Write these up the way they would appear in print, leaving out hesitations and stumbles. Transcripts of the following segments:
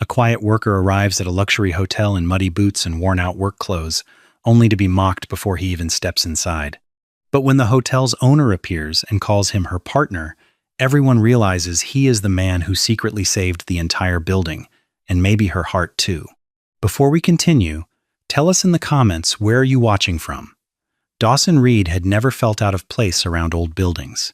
A quiet worker arrives at a luxury hotel in muddy boots and worn-out work clothes, only to be mocked before he even steps inside. But when the hotel's owner appears and calls him her partner, everyone realizes he is the man who secretly saved the entire building, and maybe her heart too. Before we continue, tell us in the comments where are you watching from. Dawson Reed had never felt out of place around old buildings.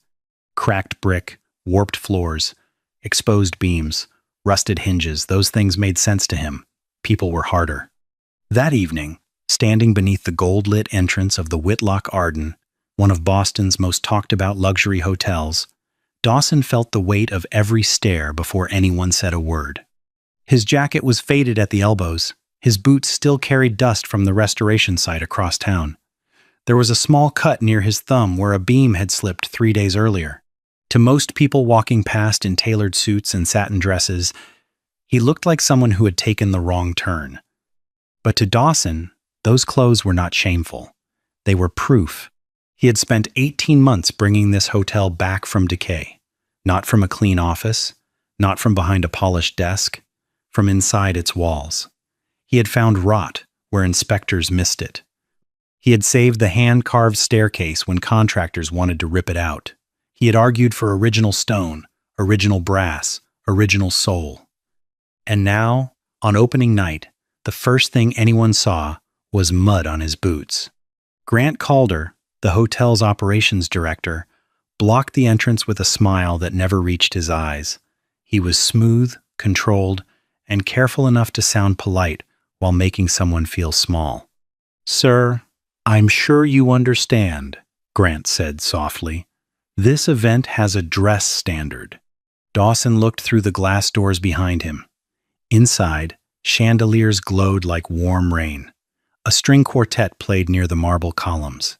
Cracked brick, warped floors, exposed beams, rusted hinges, those things made sense to him. People were harder. That evening, standing beneath the gold-lit entrance of the Whitlock Arden, one of Boston's most talked-about luxury hotels, Dawson felt the weight of every stare before anyone said a word. His jacket was faded at the elbows. His boots still carried dust from the restoration site across town. There was a small cut near his thumb where a beam had slipped 3 days earlier. To most people walking past in tailored suits and satin dresses, he looked like someone who had taken the wrong turn. But to Dawson, those clothes were not shameful. They were proof. He had spent 18 months bringing this hotel back from decay. Not from a clean office, not from behind a polished desk, from inside its walls. He had found rot where inspectors missed it. He had saved the hand-carved staircase when contractors wanted to rip it out. He had argued for original stone, original brass, original soul. And now, on opening night, the first thing anyone saw was mud on his boots. Grant Calder, the hotel's operations director, blocked the entrance with a smile that never reached his eyes. He was smooth, controlled, and careful enough to sound polite while making someone feel small. "Sir, I'm sure you understand," Grant said softly. "This event has a dress standard." Dawson looked through the glass doors behind him. Inside, chandeliers glowed like warm rain. A string quartet played near the marble columns.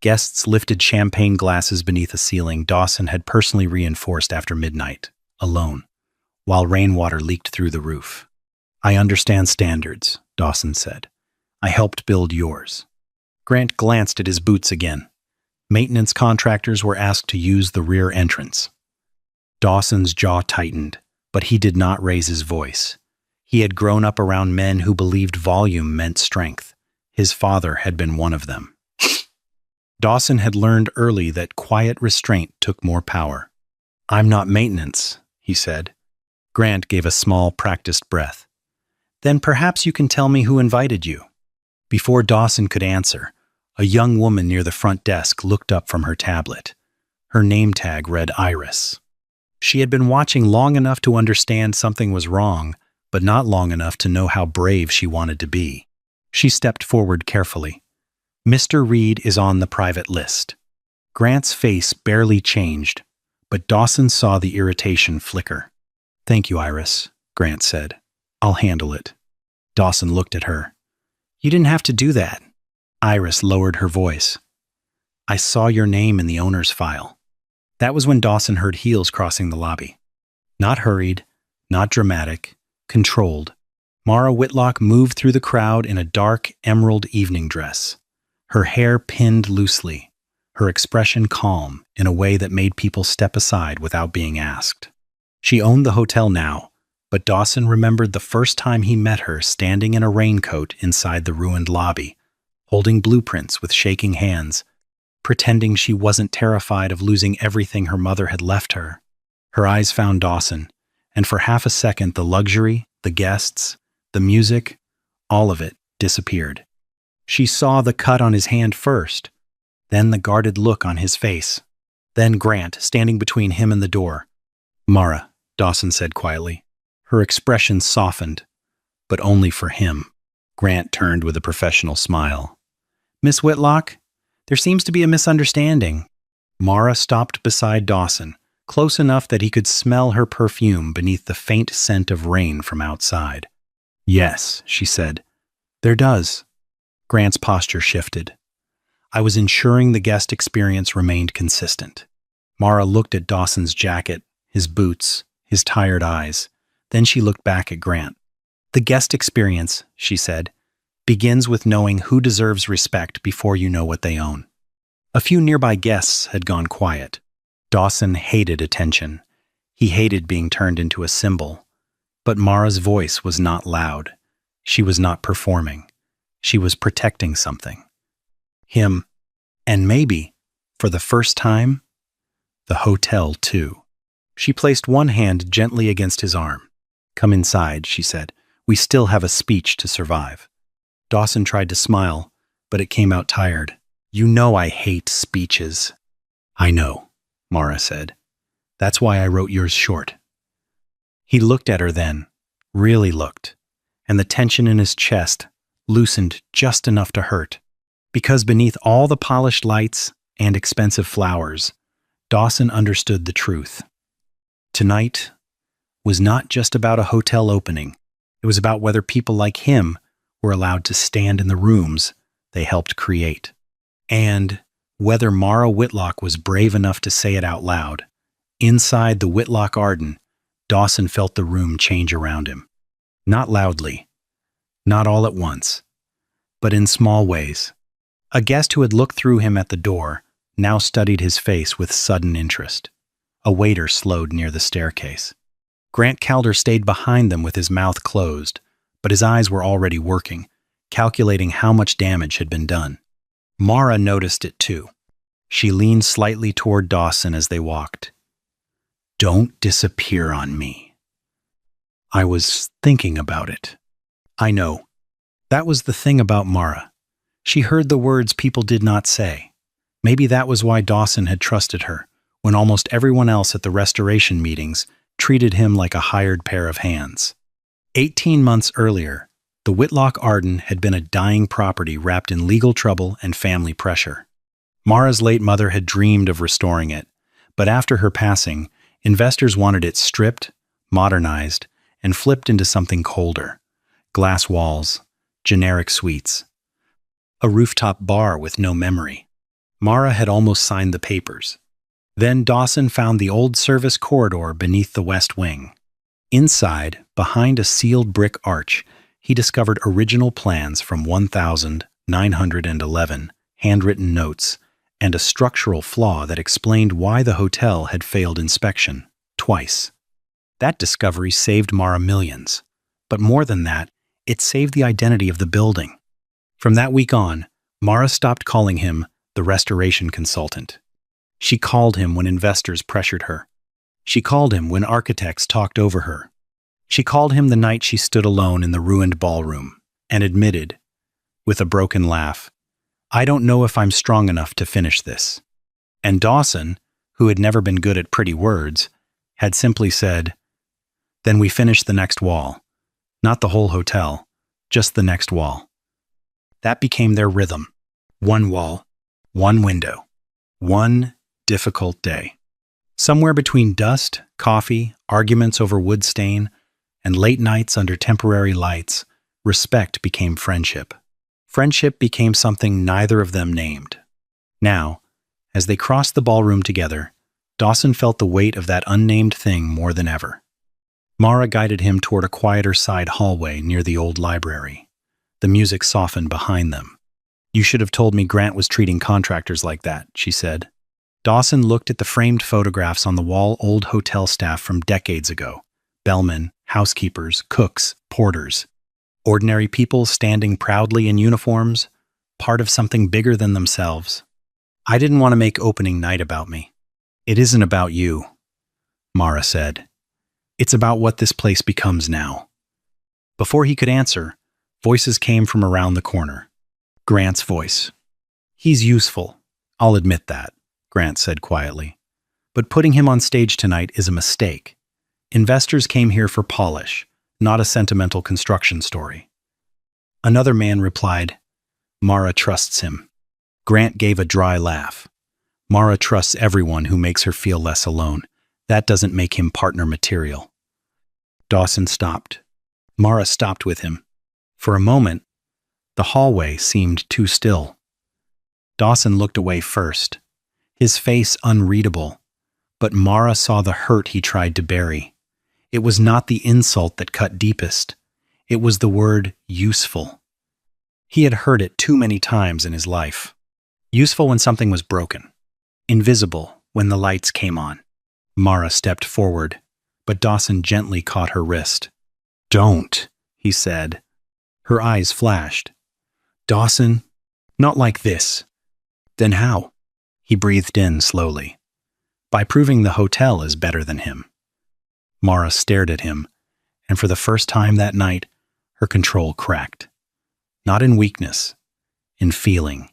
Guests lifted champagne glasses beneath a ceiling Dawson had personally reinforced after midnight, alone, while rainwater leaked through the roof. "I understand standards," Dawson said. "I helped build yours." Grant glanced at his boots again. Maintenance contractors were asked to use the rear entrance. Dawson's jaw tightened, but he did not raise his voice. He had grown up around men who believed volume meant strength. His father had been one of them. Dawson had learned early that quiet restraint took more power. "I'm not maintenance," he said. Grant gave a small, practiced breath. "Then perhaps you can tell me who invited you." Before Dawson could answer, a young woman near the front desk looked up from her tablet. Her name tag read Iris. She had been watching long enough to understand something was wrong, but not long enough to know how brave she wanted to be. She stepped forward carefully. "Mr. Reed is on the private list." Grant's face barely changed, but Dawson saw the irritation flicker. "Thank you, Iris," Grant said. "I'll handle it." Dawson looked at her. "You didn't have to do that." Iris lowered her voice. "I saw your name in the owner's file." That was when Dawson heard heels crossing the lobby. Not hurried, not dramatic, controlled. Mara Whitlock moved through the crowd in a dark emerald evening dress. Her hair pinned loosely, her expression calm in a way that made people step aside without being asked. She owned the hotel now, but Dawson remembered the first time he met her standing in a raincoat inside the ruined lobby, holding blueprints with shaking hands, pretending she wasn't terrified of losing everything her mother had left her. Her eyes found Dawson, and for half a second the luxury, the guests, the music, all of it disappeared. She saw the cut on his hand first, then the guarded look on his face, then Grant standing between him and the door. "Mara," Dawson said quietly. Her expression softened, but only for him. Grant turned with a professional smile. "Miss Whitlock, there seems to be a misunderstanding." Mara stopped beside Dawson, close enough that he could smell her perfume beneath the faint scent of rain from outside. "Yes," she said. "There does." Grant's posture shifted. "I was ensuring the guest experience remained consistent." Mara looked at Dawson's jacket, his boots, his tired eyes. Then she looked back at Grant. "The guest experience," she said, "begins with knowing who deserves respect before you know what they own." A few nearby guests had gone quiet. Dawson hated attention. He hated being turned into a symbol. But Mara's voice was not loud. She was not performing. She was protecting something. Him, and maybe, for the first time, the hotel too. She placed one hand gently against his arm. "Come inside," she said. "We still have a speech to survive." Dawson tried to smile, but it came out tired. "You know I hate speeches." "I know," Mara said. "That's why I wrote yours short." He looked at her then, really looked, and the tension in his chest loosened just enough to hurt. Because beneath all the polished lights and expensive flowers, Dawson understood the truth. Tonight was not just about a hotel opening. It was about whether people like him were allowed to stand in the rooms they helped create. And whether Mara Whitlock was brave enough to say it out loud. Inside the Whitlock Arden, Dawson felt the room change around him. Not loudly, not all at once, but in small ways. A guest who had looked through him at the door now studied his face with sudden interest. A waiter slowed near the staircase. Grant Calder stayed behind them with his mouth closed, but his eyes were already working, calculating how much damage had been done. Mara noticed it too. She leaned slightly toward Dawson as they walked. "Don't disappear on me." "I was thinking about it." "I know." That was the thing about Mara. She heard the words people did not say. Maybe that was why Dawson had trusted her, when almost everyone else at the restoration meetings treated him like a hired pair of hands. 18 months earlier, the Whitlock Arden had been a dying property wrapped in legal trouble and family pressure. Mara's late mother had dreamed of restoring it, but after her passing, investors wanted it stripped, modernized, and flipped into something colder. Glass walls, generic suites, a rooftop bar with no memory. Mara had almost signed the papers. Then Dawson found the old service corridor beneath the west wing. Inside, behind a sealed brick arch, he discovered original plans from 1911, handwritten notes, and a structural flaw that explained why the hotel had failed inspection twice. That discovery saved Mara millions. But more than that, it saved the identity of the building. From that week on, Mara stopped calling him the restoration consultant. She called him when investors pressured her. She called him when architects talked over her. She called him the night she stood alone in the ruined ballroom and admitted, with a broken laugh, "I don't know if I'm strong enough to finish this." And Dawson, who had never been good at pretty words, had simply said, "Then we finish the next wall. Not the whole hotel, just the next wall." That became their rhythm. One wall, one window, one difficult day. Somewhere between dust, coffee, arguments over wood stain, and late nights under temporary lights, respect became friendship. Friendship became something neither of them named. Now, as they crossed the ballroom together, Dawson felt the weight of that unnamed thing more than ever. Mara guided him toward a quieter side hallway near the old library. The music softened behind them. "You should have told me Grant was treating contractors like that," she said. Dawson looked at the framed photographs on the wall, old hotel staff from decades ago. Bellmen, housekeepers, cooks, porters. Ordinary people standing proudly in uniforms, part of something bigger than themselves. "I didn't want to make opening night about me." "It isn't about you," Mara said. "It's about what this place becomes now." Before he could answer, voices came from around the corner. Grant's voice. "He's useful, I'll admit that," Grant said quietly. "But putting him on stage tonight is a mistake. Investors came here for polish, not a sentimental construction story." Another man replied, "Mara trusts him." Grant gave a dry laugh. "Mara trusts everyone who makes her feel less alone. That doesn't make him partner material." Dawson stopped. Mara stopped with him. For a moment, the hallway seemed too still. Dawson looked away first, his face unreadable, but Mara saw the hurt he tried to bury. It was not the insult that cut deepest. It was the word useful. He had heard it too many times in his life. Useful when something was broken. Invisible when the lights came on. Mara stepped forward, but Dawson gently caught her wrist. Don't, he said. Her eyes flashed. Dawson, not like this. Then how? He breathed in slowly. By proving the hotel is better than him. Mara stared at him, and for the first time that night, her control cracked. Not in weakness, in feeling.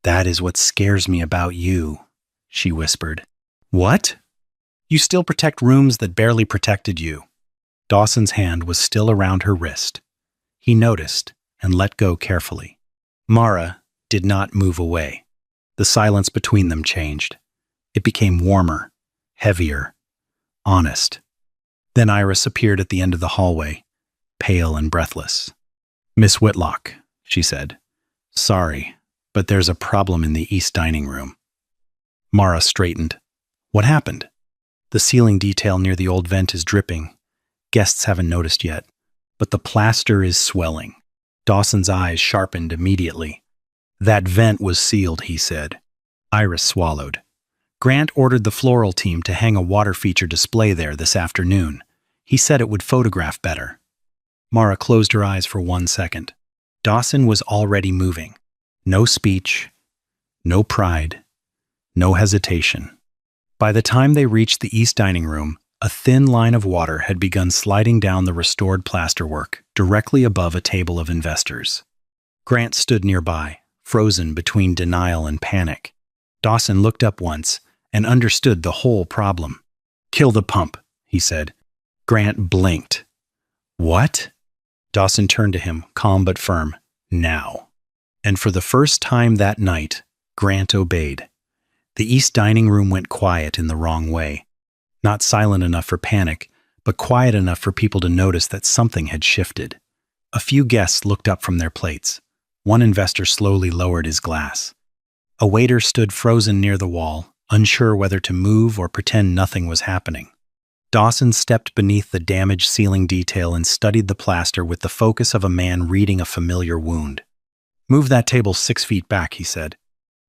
That is what scares me about you, she whispered. What? You still protect rooms that barely protected you. Dawson's hand was still around her wrist. He noticed and let go carefully. Mara did not move away. The silence between them changed. It became warmer, heavier, honest. Then Iris appeared at the end of the hallway, pale and breathless. Miss Whitlock, she said. Sorry, but there's a problem in the east dining room. Mara straightened. What happened? The ceiling detail near the old vent is dripping. Guests haven't noticed yet, but the plaster is swelling. Dawson's eyes sharpened immediately. That vent was sealed, he said. Iris swallowed. Grant ordered the floral team to hang a water feature display there this afternoon. He said it would photograph better. Mara closed her eyes for 1 second. Dawson was already moving. No speech, no pride, no hesitation. By the time they reached the east dining room, a thin line of water had begun sliding down the restored plasterwork directly above a table of investors. Grant stood nearby, frozen between denial and panic. Dawson looked up once and understood the whole problem. Kill the pump, he said. Grant blinked. What? Dawson turned to him, calm but firm. Now. And for the first time that night, Grant obeyed. The east dining room went quiet in the wrong way. Not silent enough for panic, but quiet enough for people to notice that something had shifted. A few guests looked up from their plates. One investor slowly lowered his glass. A waiter stood frozen near the wall, unsure whether to move or pretend nothing was happening. Dawson stepped beneath the damaged ceiling detail and studied the plaster with the focus of a man reading a familiar wound. Move that table 6 feet back, he said.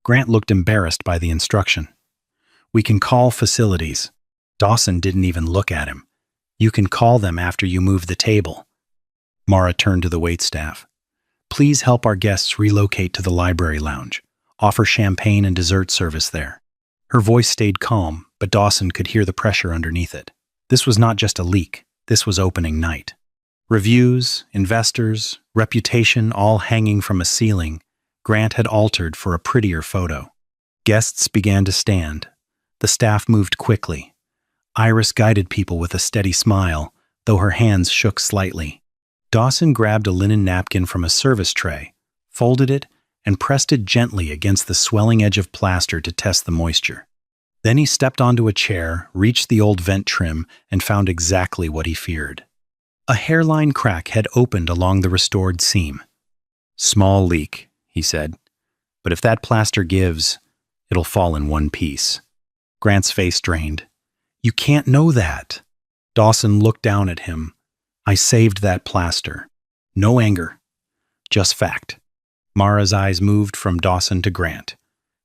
Grant looked embarrassed by the instruction. We can call facilities. Dawson didn't even look at him. You can call them after you move the table. Mara turned to the waitstaff. Please help our guests relocate to the library lounge. Offer champagne and dessert service there. Her voice stayed calm, but Dawson could hear the pressure underneath it. This was not just a leak. This was opening night. Reviews, investors, reputation all hanging from a ceiling, Grant had altered for a prettier photo. Guests began to stand. The staff moved quickly. Iris guided people with a steady smile, though her hands shook slightly. Dawson grabbed a linen napkin from a service tray, folded it, and pressed it gently against the swelling edge of plaster to test the moisture. Then he stepped onto a chair, reached the old vent trim, and found exactly what he feared. A hairline crack had opened along the restored seam. Small leak, he said, but if that plaster gives, it'll fall in one piece. Grant's face drained. You can't know that. Dawson looked down at him. I saved that plaster. No anger, just fact. Mara's eyes moved from Dawson to Grant.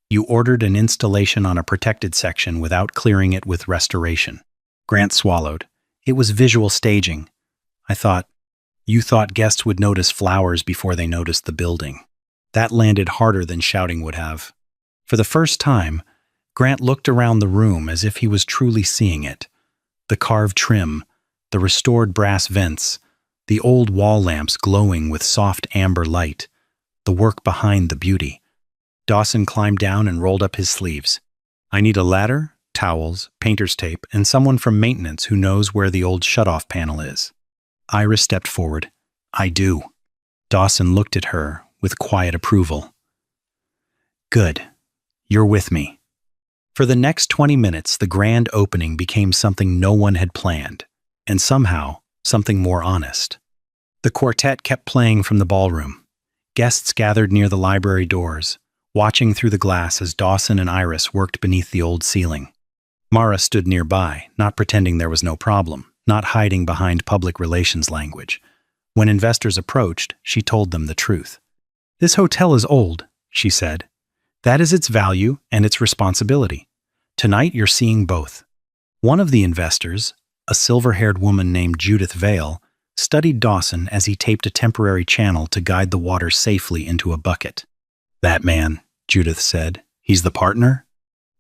You ordered an installation on a protected section without clearing it with restoration. Grant swallowed. It was visual staging. You thought guests would notice flowers before they noticed the building. That landed harder than shouting would have. For the first time, Grant looked around the room as if he was truly seeing it. The carved trim, the restored brass vents, the old wall lamps glowing with soft amber light, the work behind the beauty. Dawson climbed down and rolled up his sleeves. I need a ladder, towels, painter's tape, and someone from maintenance who knows where the old shutoff panel is. Iris stepped forward. I do. Dawson looked at her with quiet approval. Good. You're with me. For the next 20 minutes, the grand opening became something no one had planned, and somehow, something more honest. The quartet kept playing from the ballroom. Guests gathered near the library doors, watching through the glass as Dawson and Iris worked beneath the old ceiling. Mara stood nearby, not pretending there was no problem, not hiding behind public relations language. When investors approached, she told them the truth. This hotel is old, she said. That is its value and its responsibility. Tonight you're seeing both. One of the investors, a silver-haired woman named Judith Vale, studied Dawson as he taped a temporary channel to guide the water safely into a bucket. "That man," Judith said. "He's the partner?"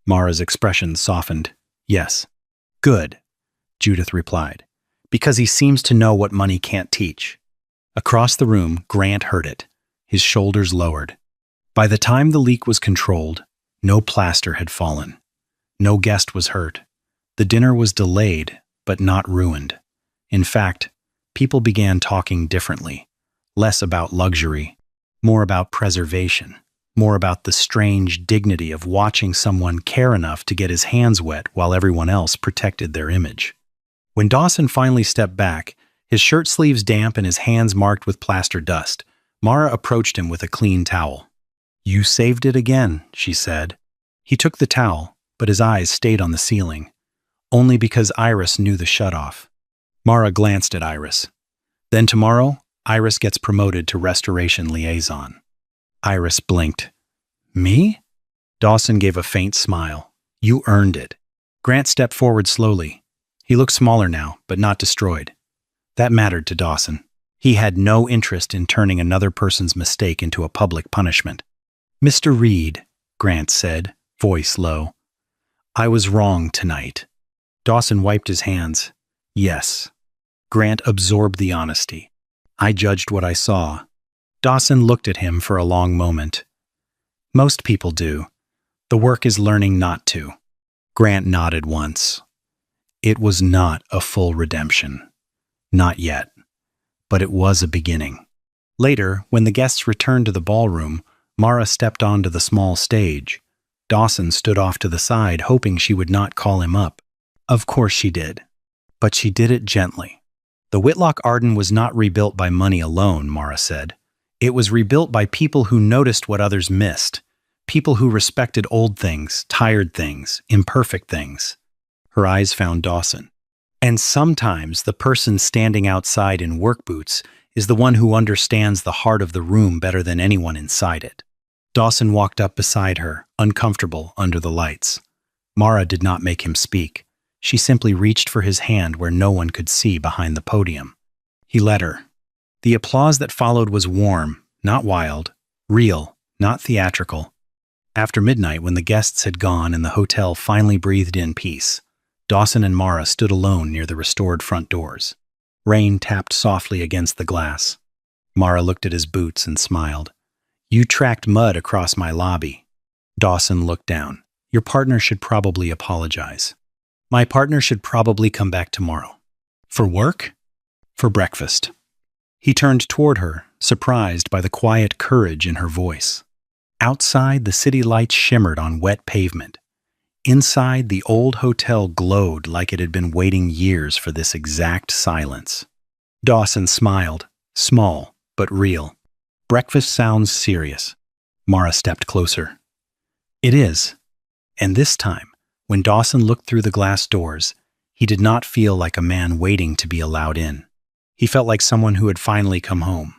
Mara's expression softened. "Yes." "Good," Judith replied, "because he seems to know what money can't teach." Across the room, Grant heard it, his shoulders lowered. By the time the leak was controlled, no plaster had fallen. No guest was hurt. The dinner was delayed, but not ruined. In fact, people began talking differently, less about luxury, more about preservation, more about the strange dignity of watching someone care enough to get his hands wet while everyone else protected their image. When Dawson finally stepped back, his shirt sleeves damp and his hands marked with plaster dust, Mara approached him with a clean towel. "You saved it again," she said. He took the towel, but his eyes stayed on the ceiling, only because Iris knew the shutoff. Mara glanced at Iris. "Then tomorrow, Iris gets promoted to Restoration Liaison." Iris blinked. "Me?" Dawson gave a faint smile. "You earned it." Grant stepped forward slowly. He looked smaller now, but not destroyed. That mattered to Dawson. He had no interest in turning another person's mistake into a public punishment. "Mr. Reed," Grant said, voice low, "I was wrong tonight." Dawson wiped his hands. "Yes." Grant absorbed the honesty. "I judged what I saw." Dawson looked at him for a long moment. "Most people do. The work is learning not to." Grant nodded once. It was not a full redemption. Not yet. But it was a beginning. Later, when the guests returned to the ballroom, Mara stepped onto the small stage. Dawson stood off to the side, hoping she would not call him up. Of course she did. But she did it gently. The Whitlock Arden was not rebuilt by money alone, Mara said. It was rebuilt by people who noticed what others missed. People who respected old things, tired things, imperfect things. Her eyes found Dawson. And sometimes the person standing outside in work boots is the one who understands the heart of the room better than anyone inside it. Dawson walked up beside her, uncomfortable under the lights. Mara did not make him speak. She simply reached for his hand where no one could see behind the podium. He let her. The applause that followed was warm, not wild, real, not theatrical. After midnight, when the guests had gone and the hotel finally breathed in peace, Dawson and Mara stood alone near the restored front doors. Rain tapped softly against the glass. Mara looked at his boots and smiled. "You tracked mud across my lobby." Dawson looked down. "Your partner should probably apologize." "My partner should probably come back tomorrow." "For work?" "For breakfast." He turned toward her, surprised by the quiet courage in her voice. Outside, the city lights shimmered on wet pavement. Inside, the old hotel glowed like it had been waiting years for this exact silence. Dawson smiled, small but real. "Breakfast sounds serious." Mara stepped closer. "It is." And this time, when Dawson looked through the glass doors, he did not feel like a man waiting to be allowed in. He felt like someone who had finally come home.